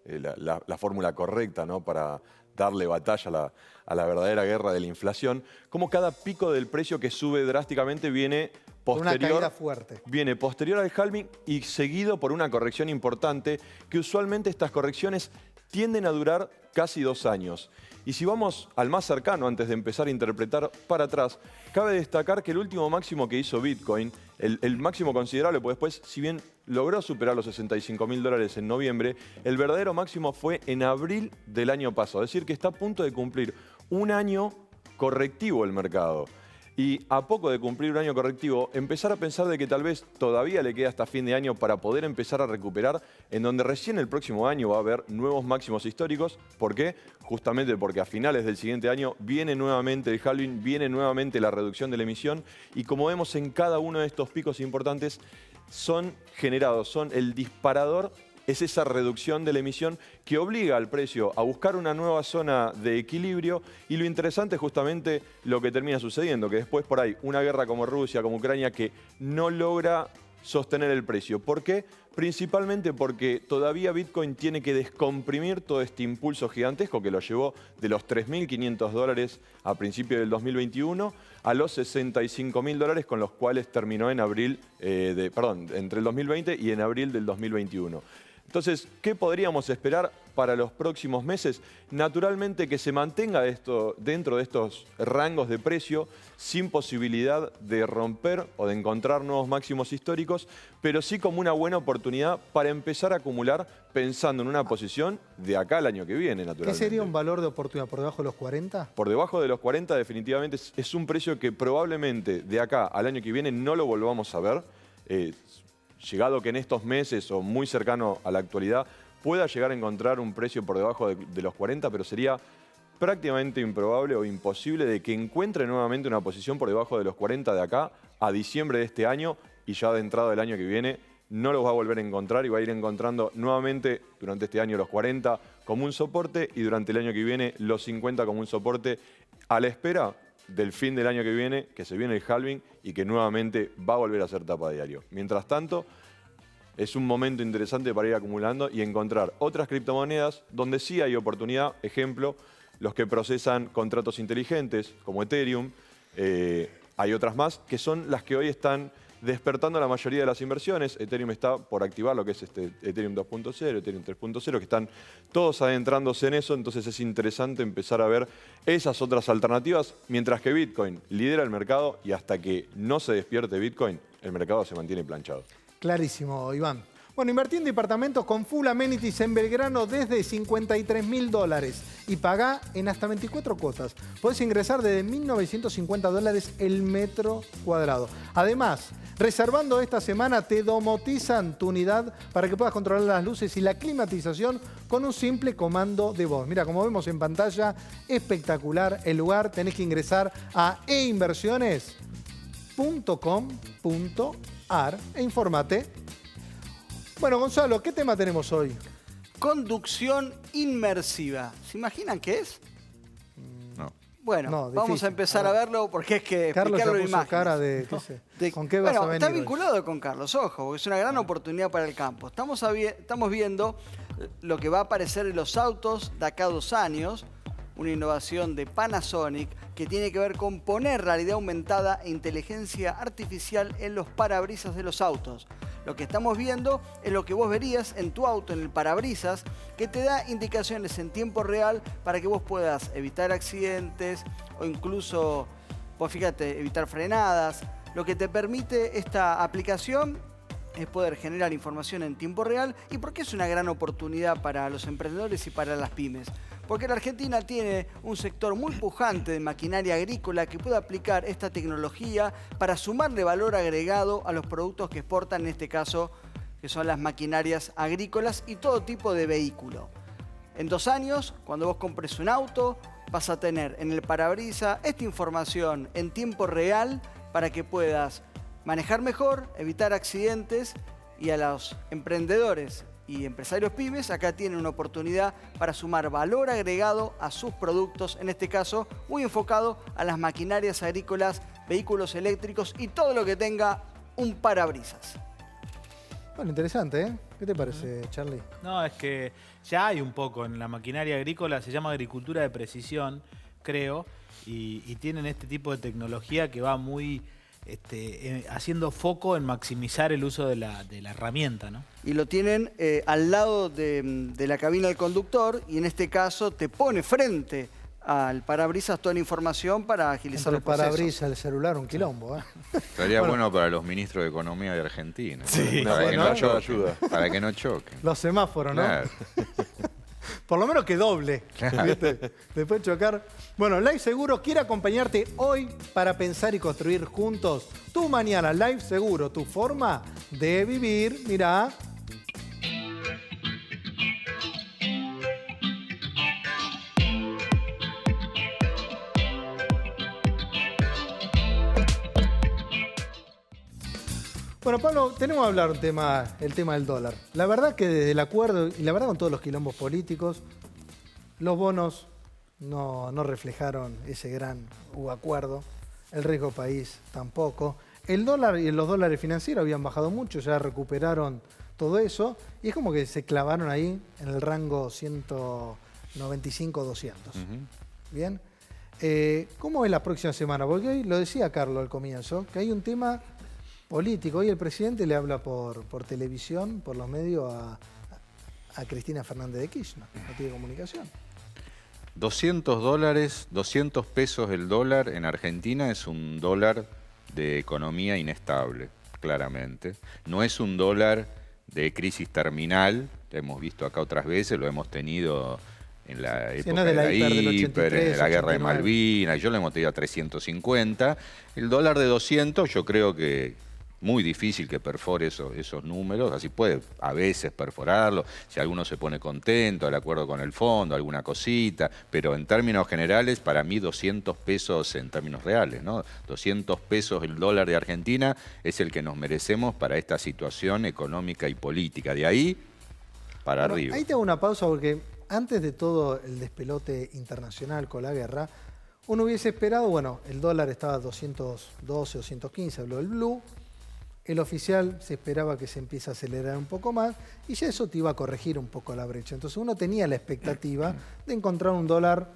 la fórmula correcta, ¿no?, para darle batalla a la verdadera guerra de la inflación, cómo cada pico del precio que sube drásticamente viene Una caída fuerte. Viene posterior al halving y seguido por una corrección importante, que usualmente estas correcciones tienden a durar casi 2 años. Y si vamos al más cercano, antes de empezar a interpretar para atrás, cabe destacar que el último máximo que hizo Bitcoin, el máximo considerable, pues después, si bien logró superar los 65.000 dólares en noviembre, el verdadero máximo fue en abril del año pasado. Es decir, que está a punto de cumplir un año correctivo el mercado. Y a poco de cumplir un año correctivo, empezar a pensar de que tal vez todavía le queda hasta fin de año para poder empezar a recuperar, en donde recién el próximo año va a haber nuevos máximos históricos. ¿Por qué? Justamente porque a finales del siguiente año viene nuevamente el halving, viene nuevamente la reducción de la emisión, y como vemos en cada uno de estos picos importantes, son generados, son el disparador. Es esa reducción de la emisión que obliga al precio a buscar una nueva zona de equilibrio, y lo interesante es justamente lo que termina sucediendo, que después por ahí una guerra como Rusia, como Ucrania, que no logra sostener el precio. ¿Por qué? Principalmente porque todavía Bitcoin tiene que descomprimir todo este impulso gigantesco que lo llevó de los 3.500 dólares a principios del 2021 a los 65.000 dólares con los cuales terminó en abril, entre el 2020 y en abril del 2021. Entonces, ¿qué podríamos esperar para los próximos meses? Naturalmente que se mantenga esto dentro de estos rangos de precio sin posibilidad de romper o de encontrar nuevos máximos históricos, pero sí como una buena oportunidad para empezar a acumular pensando en una posición de acá al año que viene, naturalmente. ¿Qué sería un valor de oportunidad por debajo de los 40? Por debajo de los 40 definitivamente es un precio que probablemente de acá al año que viene no lo volvamos a ver. Llegado que en estos meses o muy cercano a la actualidad pueda llegar a encontrar un precio por debajo de los 40, pero sería prácticamente improbable o imposible de que encuentre nuevamente una posición por debajo de los 40 de acá a diciembre de este año, y ya de entrada del año que viene no los va a volver a encontrar y va a ir encontrando nuevamente durante este año los 40 como un soporte y durante el año que viene los 50 como un soporte, a la espera del fin del año que viene, que se viene el halving y que nuevamente va a volver a ser tapa diario. Mientras tanto, es un momento interesante para ir acumulando y encontrar otras criptomonedas donde sí hay oportunidad. Ejemplo, los que procesan contratos inteligentes, como Ethereum. Hay otras más que son las que hoy están despertando la mayoría de las inversiones. Ethereum está por activar lo que es Ethereum 2.0, Ethereum 3.0, que están todos adentrándose en eso. Entonces es interesante empezar a ver esas otras alternativas, mientras que Bitcoin lidera el mercado y hasta que no se despierte Bitcoin, el mercado se mantiene planchado. Clarísimo, Iván. Bueno, invertí en departamentos con full amenities en Belgrano desde $53.000 y pagá en hasta 24 cuotas. Podés ingresar desde $1.950 el metro cuadrado. Además, reservando esta semana te domotizan tu unidad para que puedas controlar las luces y la climatización con un simple comando de voz. Mira, como vemos en pantalla, espectacular el lugar. Tenés que ingresar a einversiones.com.ar e informate. Bueno, Gonzalo, ¿qué tema tenemos hoy? Conducción inmersiva. ¿Se imaginan qué es? No. Bueno, No, vamos difícil. a empezar a verlo porque es que Carlos ya explicarlo en puso imágenes. cara de, qué sé, ¿con qué vas a venir está hoy? vinculado con Carlos, ojo, porque es una gran oportunidad para el campo. Estamos viendo lo que va a aparecer en los autos de acá a 2 años, una innovación de Panasonic que tiene que ver con poner realidad aumentada e inteligencia artificial en los parabrisas de los autos. Lo que estamos viendo es lo que vos verías en tu auto, en el parabrisas, que te da indicaciones en tiempo real para que vos puedas evitar accidentes o incluso, pues fíjate, evitar frenadas. Lo que te permite esta aplicación es poder generar información en tiempo real. ¿Y por qué es una gran oportunidad para los emprendedores y para las pymes? Porque la Argentina tiene un sector muy pujante de maquinaria agrícola que puede aplicar esta tecnología para sumarle valor agregado a los productos que exportan, en este caso, que son las maquinarias agrícolas y todo tipo de vehículo. En 2 años, cuando vos compres un auto, vas a tener en el parabrisas esta información en tiempo real para que puedas manejar mejor, evitar accidentes, y a los emprendedores y empresarios pymes acá tienen una oportunidad para sumar valor agregado a sus productos, en este caso muy enfocado a las maquinarias agrícolas, vehículos eléctricos y todo lo que tenga un parabrisas. Bueno, interesante, ¿eh? ¿Qué te parece, Charlie? No, es que ya hay un poco en la maquinaria agrícola, se llama agricultura de precisión, creo, y tienen este tipo de tecnología que va muy haciendo foco en maximizar el uso de la herramienta, ¿no? Y lo tienen al lado de la cabina del conductor y en este caso te pone frente al parabrisas toda la información para agilizar los procesos. El parabrisas, el celular, un quilombo, ¿eh? Estaría bueno para los ministros de Economía de Argentina. Sí. Para que no Bueno, choquen. ayuda. Para que no choquen. Los semáforos, ¿no? Claro. Por lo menos que doble. ¿Viste? Después chocar. Bueno, Live Seguro quiere acompañarte hoy para pensar y construir juntos tu mañana. Live Seguro, tu forma de vivir. Mirá. Bueno, Pablo, tenemos que hablar el tema del dólar. La verdad que desde el acuerdo, y la verdad con todos los quilombos políticos, los bonos no reflejaron ese gran acuerdo, el riesgo país tampoco. El dólar y los dólares financieros habían bajado mucho, ya recuperaron todo eso, y es como que se clavaron ahí en el rango 195-200. Bien. ¿Cómo es la próxima semana? Porque hoy lo decía Carlos al comienzo, que hay un tema político. Hoy el presidente le habla por televisión, por los medios, a Cristina Fernández de Kirchner. No tiene comunicación. $200, 200 pesos el dólar en Argentina es un dólar de economía inestable, claramente. No es un dólar de crisis terminal, lo hemos visto acá otras veces, lo hemos tenido en la época de la hiper, en la guerra de Malvinas, yo lo hemos tenido a 350. El dólar de 200 yo creo que muy difícil que perfore esos números, así puede a veces perforarlo, si alguno se pone contento, de acuerdo con el fondo, alguna cosita, pero en términos generales, para mí 200 pesos en términos reales, ¿no? 200 pesos el dólar de Argentina es el que nos merecemos para esta situación económica y política. De ahí para arriba. Ahí te hago una pausa porque antes de todo el despelote internacional con la guerra, uno hubiese esperado, bueno, el dólar estaba a 212, 215, habló del blue. El oficial se esperaba que se empiece a acelerar un poco más y ya eso te iba a corregir un poco la brecha. Entonces uno tenía la expectativa de encontrar un dólar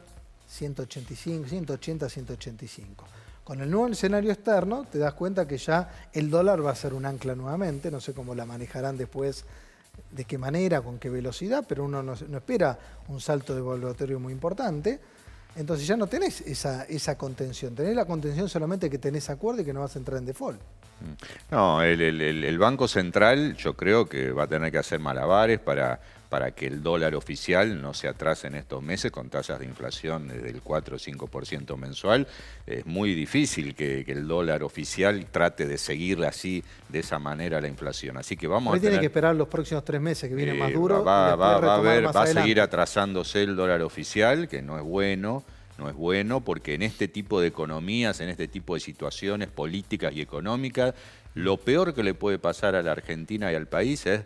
185, 180, 185. Con el nuevo escenario externo te das cuenta que ya el dólar va a ser un ancla nuevamente. No sé cómo la manejarán después, de qué manera, con qué velocidad, pero uno no espera un salto devaluatorio muy importante. Entonces ya no tenés esa contención. Tenés la contención solamente que tenés acuerdo y que no vas a entrar en default. No, el Banco Central yo creo que va a tener que hacer malabares para que el dólar oficial no se atrase en estos meses con tasas de inflación del 4 o 5% mensual. Es muy difícil que el dólar oficial trate de seguir así, de esa manera, la inflación. Así que vamos a tener... tiene que esperar los próximos 3 meses que viene más duro. Va a seguir atrasándose el dólar oficial, que no es bueno. No es bueno porque en este tipo de economías, en este tipo de situaciones políticas y económicas, lo peor que le puede pasar a la Argentina y al país es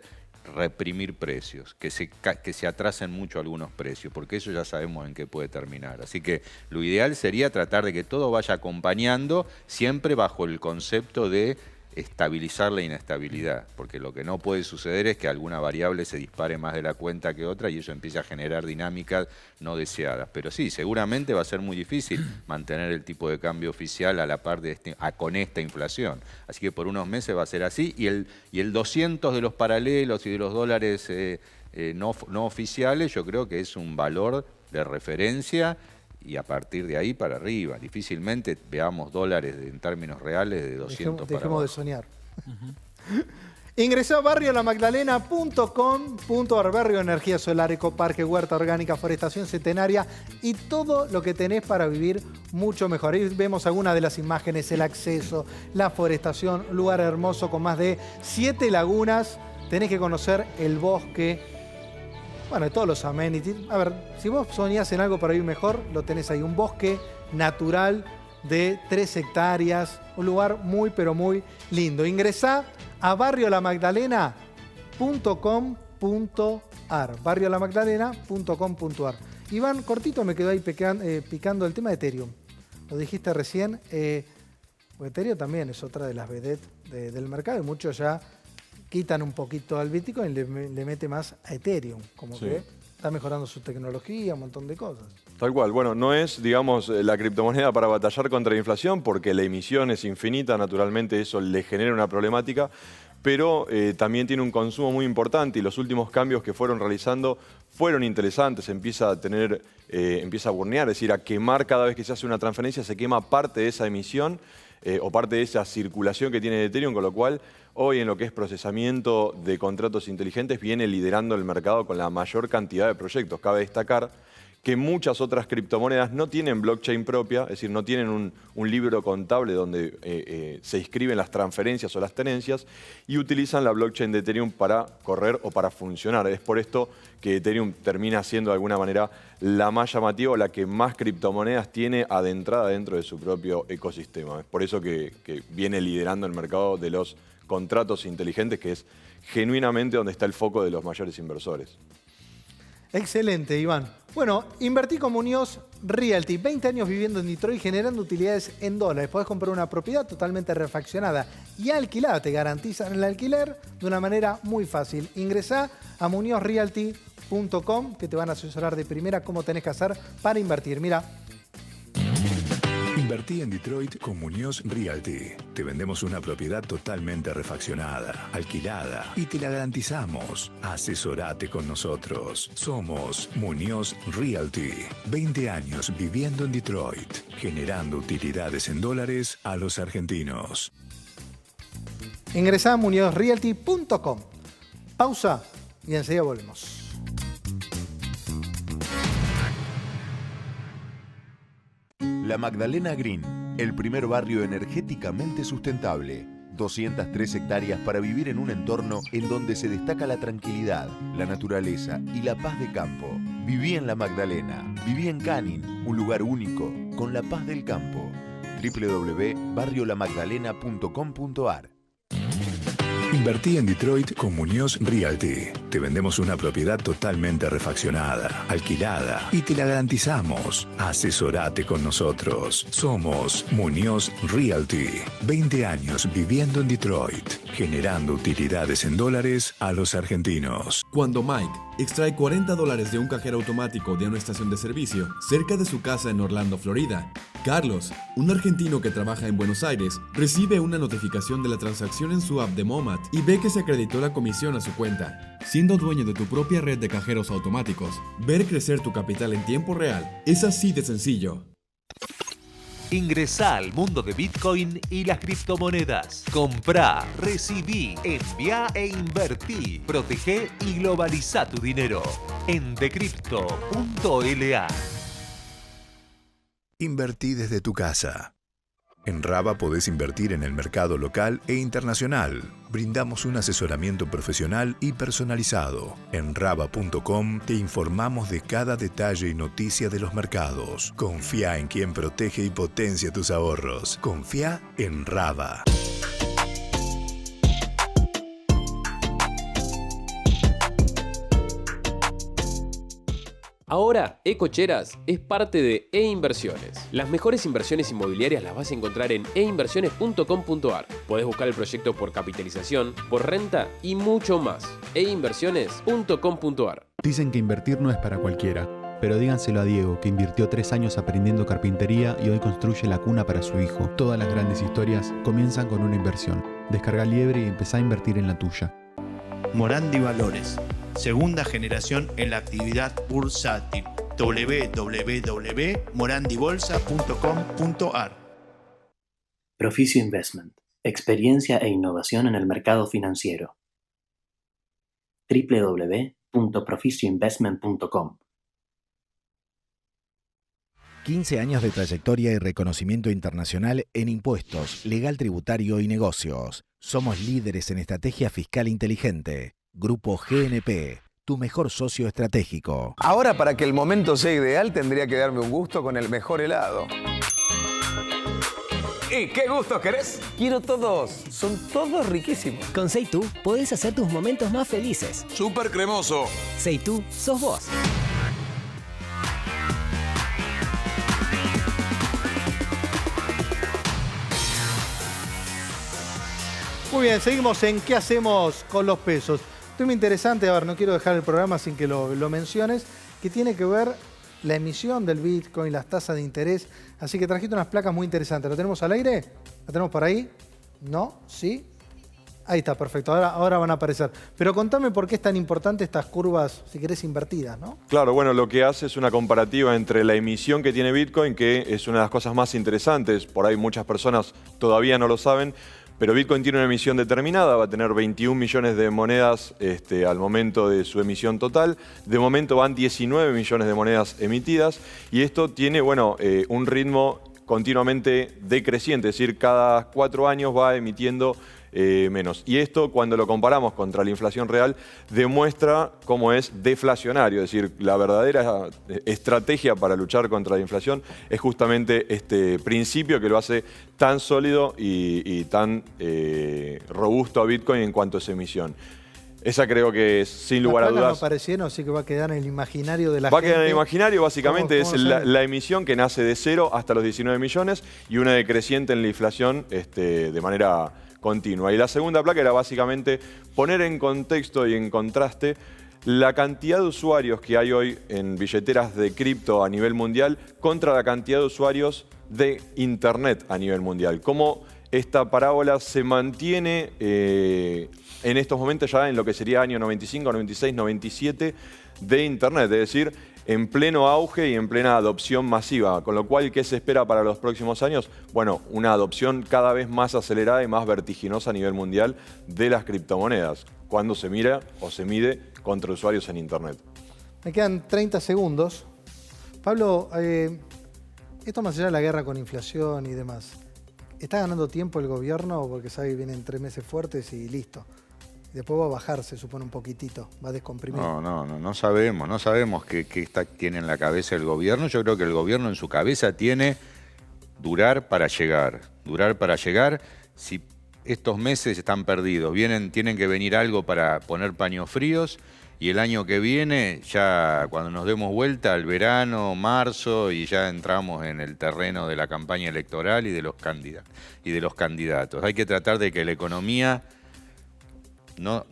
reprimir precios, que se atrasen mucho algunos precios, porque eso ya sabemos en qué puede terminar. Así que lo ideal sería tratar de que todo vaya acompañando, siempre bajo el concepto de estabilizar la inestabilidad, porque lo que no puede suceder es que alguna variable se dispare más de la cuenta que otra y eso empieza a generar dinámicas no deseadas. Pero sí, seguramente va a ser muy difícil mantener el tipo de cambio oficial a la par de con esta inflación. Así que por unos meses va a ser así y el 200 de los paralelos y de los dólares no oficiales yo creo que es un valor de referencia y a partir de ahí para arriba. Difícilmente veamos dólares en términos reales de 200 para abajo. Dejemos de soñar. Ingresá a barriolamagdalena.com.ar, barrio energía solar, ecoparque, huerta orgánica, forestación centenaria y todo lo que tenés para vivir mucho mejor. Ahí vemos algunas de las imágenes, el acceso, la forestación, lugar hermoso con más de 7 lagunas. Tenés que conocer el bosque. Bueno, todos los amenities. A ver, si vos soñás en algo para vivir mejor, lo tenés ahí. Un bosque natural de 3 hectáreas. Un lugar muy, pero muy lindo. Ingresá a barriolamagdalena.com.ar. barriolamagdalena.com.ar. Iván, cortito me quedó ahí picando el tema de Ethereum. Lo dijiste recién. Ethereum también es otra de las vedettes del mercado y muchos ya quitan un poquito al Bitcoin y le mete más a Ethereum, como sí, que está mejorando su tecnología, un montón de cosas. Tal cual. Bueno, no es, digamos, la criptomoneda para batallar contra la inflación, porque la emisión es infinita, naturalmente eso le genera una problemática, pero también tiene un consumo muy importante y los últimos cambios que fueron realizando fueron interesantes. Empieza a burnear, es decir, a quemar cada vez que se hace una transferencia, se quema parte de esa emisión o parte de esa circulación que tiene Ethereum, con lo cual hoy en lo que es procesamiento de contratos inteligentes viene liderando el mercado con la mayor cantidad de proyectos. Cabe destacar que muchas otras criptomonedas no tienen blockchain propia, es decir, no tienen un libro contable donde se inscriben las transferencias o las tenencias y utilizan la blockchain de Ethereum para correr o para funcionar. Es por esto que Ethereum termina siendo de alguna manera la más llamativa o la que más criptomonedas tiene adentrada dentro de su propio ecosistema. Es por eso que viene liderando el mercado de los contratos inteligentes, que es genuinamente donde está el foco de los mayores inversores. Excelente, Iván. Bueno, invertí con Muñoz Realty. 20 años viviendo en Detroit generando utilidades en dólares. Podés comprar una propiedad totalmente refaccionada y alquilada. Te garantizan el alquiler de una manera muy fácil. Ingresá a muñozrealty.com que te van a asesorar de primera cómo tenés que hacer para invertir. Mira. Invertí en Detroit con Muñoz Realty. Te vendemos una propiedad totalmente refaccionada, alquilada y te la garantizamos. Asesorate con nosotros. Somos Muñoz Realty. 20 años viviendo en Detroit, generando utilidades en dólares a los argentinos. Ingresá a muñozrealty.com. Pausa y enseguida volvemos. La Magdalena Green, el primer barrio energéticamente sustentable. 203 hectáreas para vivir en un entorno en donde se destaca la tranquilidad, la naturaleza y la paz de campo. Viví en La Magdalena, viví en Canning, un lugar único, con la paz del campo. www.barriolamagdalena.com.ar. Invertí en Detroit con Muñoz Realty. Te vendemos una propiedad totalmente refaccionada, alquilada y te la garantizamos. Asesorate con nosotros. Somos Muñoz Realty. 20 años viviendo en Detroit, generando utilidades en dólares a los argentinos. Cuando Mike extrae $40 de un cajero automático de una estación de servicio cerca de su casa en Orlando, Florida, Carlos, un argentino que trabaja en Buenos Aires, recibe una notificación de la transacción en su app de Momat y ve que se acreditó la comisión a su cuenta. Siendo dueño de tu propia red de cajeros automáticos, ver crecer tu capital en tiempo real es así de sencillo. Ingresá al mundo de Bitcoin y las criptomonedas. Comprá, recibí, enviá e invertí. Protegé y globalizá tu dinero en decrypto.la. Invertí desde tu casa. En Raba podés invertir en el mercado local e internacional. Brindamos un asesoramiento profesional y personalizado. En Raba.com te informamos de cada detalle y noticia de los mercados. Confía en quien protege y potencia tus ahorros. Confía en Raba. Ahora, Ecocheras es parte de E-Inversiones. Las mejores inversiones inmobiliarias las vas a encontrar en einversiones.com.ar. Podés buscar el proyecto por capitalización, por renta y mucho más. einversiones.com.ar. Dicen que invertir no es para cualquiera, pero díganselo a Diego, que invirtió 3 años aprendiendo carpintería y hoy construye la cuna para su hijo. Todas las grandes historias comienzan con una inversión. Descarga Liebre y empezá a invertir en la tuya. Morandi Valores, segunda generación en la actividad bursátil. www.morandibolsa.com.ar. Proficio Investment, experiencia e innovación en el mercado financiero. www.proficioinvestment.com. 15 años de trayectoria y reconocimiento internacional en impuestos, legal tributario y negocios. Somos líderes en estrategia fiscal inteligente. Grupo GNP, tu mejor socio estratégico. Ahora, para que el momento sea ideal, tendría que darme un gusto con el mejor helado. ¿Y qué gustos querés? Quiero todos. Son todos riquísimos. Con Seitu podés hacer tus momentos más felices. Súper cremoso. Seitu, sos vos. Muy bien, seguimos en ¿Qué hacemos con los pesos? Tema interesante, a ver, no quiero dejar el programa sin que lo menciones, que tiene que ver la emisión del Bitcoin, las tasas de interés. Así que trajiste unas placas muy interesantes. ¿Lo tenemos al aire? ¿La tenemos por ahí? ¿No? ¿Sí? Ahí está, perfecto. Ahora van a aparecer. Pero contame por qué es tan importante estas curvas, si querés, invertidas, ¿no? Claro, bueno, lo que hace es una comparativa entre la emisión que tiene Bitcoin, que es una de las cosas más interesantes. Por ahí muchas personas todavía no lo saben. Pero Bitcoin tiene una emisión determinada, va a tener 21 millones de monedas al momento de su emisión total. De momento van 19 millones de monedas emitidas y esto tiene, bueno, un ritmo continuamente decreciente, es decir, cada 4 años va emitiendo menos. Y esto, cuando lo comparamos contra la inflación real, demuestra cómo es deflacionario. Es decir, la verdadera estrategia para luchar contra la inflación es justamente este principio que lo hace tan sólido y tan robusto a Bitcoin en cuanto a su emisión. Esa creo que es, sin lugar a dudas... no aparecieron, así que va a quedar en el imaginario de la gente. Va a quedar en el imaginario, básicamente es la emisión que nace de 0 hasta los 19 millones y una decreciente en la inflación de manera continua. Y la segunda placa era básicamente poner en contexto y en contraste la cantidad de usuarios que hay hoy en billeteras de cripto a nivel mundial contra la cantidad de usuarios de Internet a nivel mundial. Cómo esta parábola se mantiene en estos momentos ya en lo que sería año 95, 96, 97 de Internet, es decir, en pleno auge y en plena adopción masiva. Con lo cual, ¿qué se espera para los próximos años? Bueno, una adopción cada vez más acelerada y más vertiginosa a nivel mundial de las criptomonedas, cuando se mira o se mide contra usuarios en Internet. Me quedan 30 segundos. Pablo, esto más allá de la guerra con inflación y demás, ¿está ganando tiempo el gobierno porque sabe que vienen 3 meses fuertes y listo? Después va a bajar, se supone, un poquitito, va a descomprimir. No sabemos qué tiene en la cabeza el gobierno. Yo creo que el gobierno en su cabeza tiene durar para llegar. Si estos meses están perdidos, tienen que venir algo para poner paños fríos, y el año que viene, ya cuando nos demos vuelta al verano, marzo, y ya entramos en el terreno de la campaña electoral y de los candidatos. Hay que tratar de que la economía no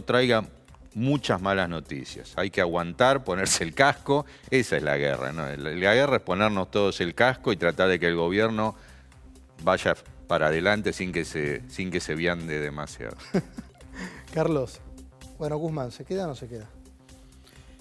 traiga muchas malas noticias. Hay que aguantar, ponerse el casco. Esa es la guerra, ¿no? La guerra es ponernos todos el casco y tratar de que el gobierno vaya para adelante sin que se viande demasiado. Carlos, bueno, Guzmán, ¿se queda o no se queda?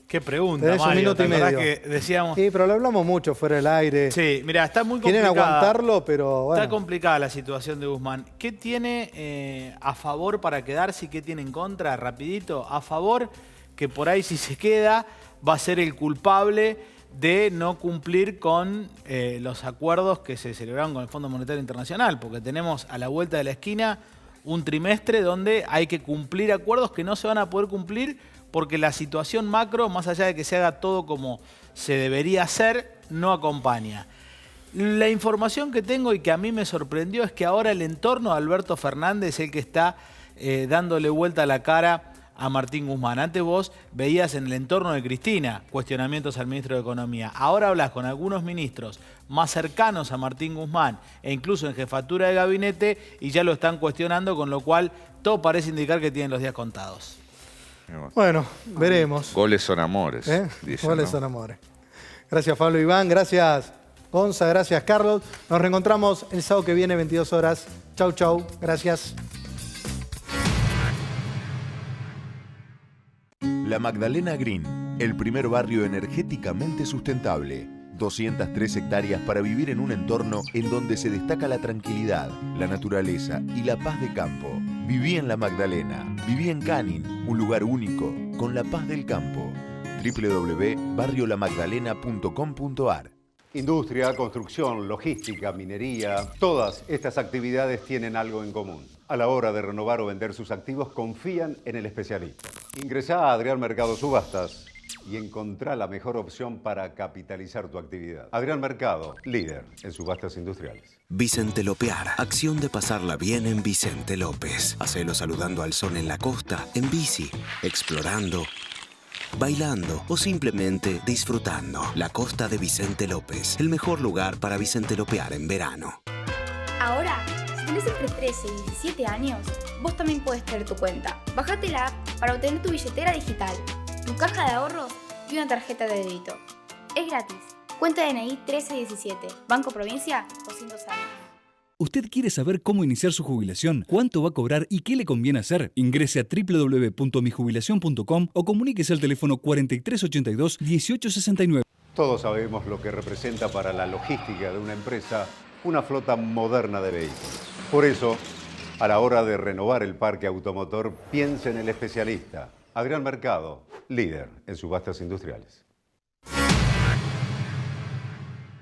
Qué pregunta, Tenés Mario. un minuto y medio. Que decíamos... Sí, pero lo hablamos mucho fuera del aire. Sí, mirá, está muy complicada. Quieren aguantarlo, pero bueno. Está complicada la situación de Guzmán. ¿Qué tiene a favor para quedarse y qué tiene en contra? Rapidito. A favor, que por ahí si se queda va a ser el culpable de no cumplir con los acuerdos que se celebraron con el Fondo Monetario Internacional, porque tenemos a la vuelta de la esquina un trimestre donde hay que cumplir acuerdos que no se van a poder cumplir porque la situación macro, más allá de que se haga todo como se debería hacer, no acompaña. La información que tengo y que a mí me sorprendió es que ahora el entorno de Alberto Fernández es el que está dándole vuelta a la cara a Martín Guzmán. Antes vos veías en el entorno de Cristina cuestionamientos al ministro de Economía. Ahora hablas con algunos ministros más cercanos a Martín Guzmán e incluso en jefatura de gabinete y ya lo están cuestionando, con lo cual todo parece indicar que tienen los días contados. Bueno, veremos. Goles son amores. Dicen, goles son amores. Gracias, Pablo Iván. Gracias, Gonza. Gracias, Carlos. Nos reencontramos el sábado que viene, 22 horas. Chau, chau. Gracias. La Magdalena Green, el primer barrio energéticamente sustentable. 203 hectáreas para vivir en un entorno en donde se destaca la tranquilidad, la naturaleza y la paz de campo. Viví en La Magdalena, viví en Canning, un lugar único, con la paz del campo. www.barriolamagdalena.com.ar. Industria, construcción, logística, minería, todas estas actividades tienen algo en común. A la hora de renovar o vender sus activos, confían en el especialista. Ingresá a Adrián Mercado Subastas y encontrá la mejor opción para capitalizar tu actividad. Adrián Mercado, líder en subastas industriales. Vicente Lopear, acción de pasarla bien en Vicente López. Hacelo saludando al sol en la costa, en bici, explorando, bailando o simplemente disfrutando. La costa de Vicente López, el mejor lugar para Vicente Lopear en verano. Ahora, si tenés entre 13 y 17 años, vos también podés tener tu cuenta. Bájate la app para obtener tu billetera digital, tu caja de ahorros y una tarjeta de débito. Es gratis. Cuenta DNI 1317, Banco Provincia, 200 años. ¿Usted quiere saber cómo iniciar su jubilación? ¿Cuánto va a cobrar y qué le conviene hacer? Ingrese a www.mijubilacion.com o comuníquese al teléfono 4382-1869. Todos sabemos lo que representa para la logística de una empresa una flota moderna de vehículos. Por eso, a la hora de renovar el parque automotor, piense en el especialista. Adrián Mercado, líder en subastas industriales.